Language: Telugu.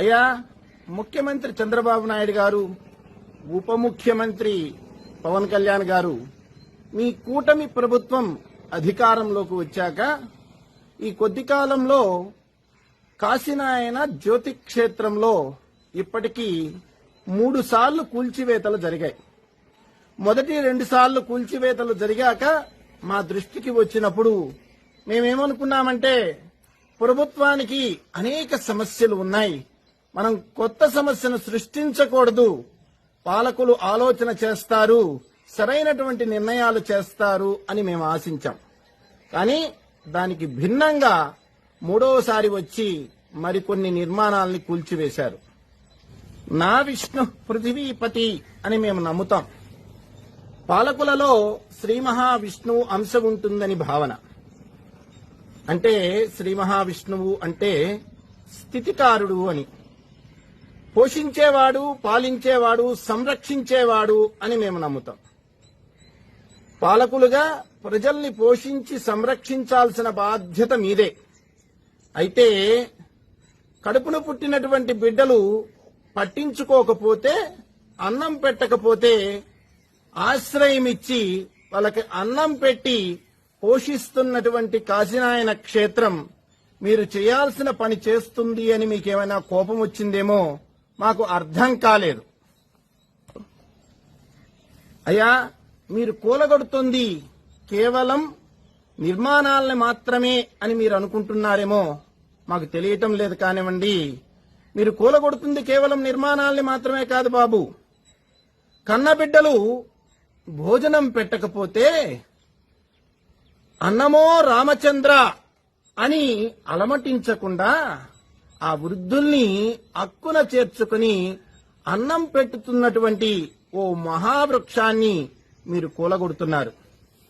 అయ్యా, ముఖ్యమంత్రి చంద్రబాబు నాయుడు గారు, ఉప ముఖ్యమంత్రి పవన్ కళ్యాణ్ గారు, మీ కూటమి ప్రభుత్వం అధికారంలోకి వచ్చాక ఈ కొద్ది కాలంలో కాశీనాయన జ్యోతి క్షేత్రంలో ఇప్పటికీ 3 సార్లు కూల్చివేతలు జరిగాయి. మొదటి 2 సార్లు కూల్చివేతలు జరిగాక మా దృష్టికి వచ్చినప్పుడు మేమేమనుకున్నామంటే, ప్రభుత్వానికి అనేక సమస్యలు ఉన్నాయి, మనం కొత్త సమస్యను సృష్టించకూడదు, పాలకులు ఆలోచన చేస్తారు, సరైనటువంటి నిర్ణయాలు చేస్తారు అని మేము ఆశించాం. కానీ దానికి భిన్నంగా 3వసారి వచ్చి మరికొన్ని నిర్మాణాలని కూల్చివేశారు. నా విష్ణు పృథివీపతి అని మేము నమ్ముతాం. పాలకులలో శ్రీ మహావిష్ణువు అంశం ఉంటుందని భావన. అంటే శ్రీ మహావిష్ణువు అంటే స్థితికారుడు అని, పోషించేవాడు, పాలించేవాడు, సంరక్షించేవాడు అని మేము నమ్ముతాం. పాలకులుగా ప్రజల్ని పోషించి సంరక్షించాల్సిన బాధ్యత మీదే. అయితే కడుపున పుట్టినటువంటి బిడ్డలు పట్టించుకోకపోతే, అన్నం పెట్టకపోతే ఆశ్రయమిచ్చి వాళ్ళకి అన్నం పెట్టి పోషిస్తున్నటువంటి కాశీనాయన క్షేత్రం మీరు చేయాల్సిన పని చేస్తుంది అని మీకేమైనా కోపం వచ్చిందేమో మాకు అర్థం కాలేదు. అయ్యా, మీరు కూలగొడుతుంది కేవలం నిర్మాణాలని మాత్రమే అని మీరు అనుకుంటున్నారేమో, మాకు తెలియటం లేదు కానివ్వండి. మీరు కూలగొడుతుంది కేవలం నిర్మాణాలని మాత్రమే కాదు బాబు. కన్నబిడ్డలు భోజనం పెట్టకపోతే అన్నమో రామచంద్ర అని అలమటించకుండా ఆ వృద్ధుల్ని అక్కున చేర్చుకుని అన్నం పెట్టుతున్నటువంటి ఓ మహావృక్షాన్ని మీరు కూలగొడుతున్నారు.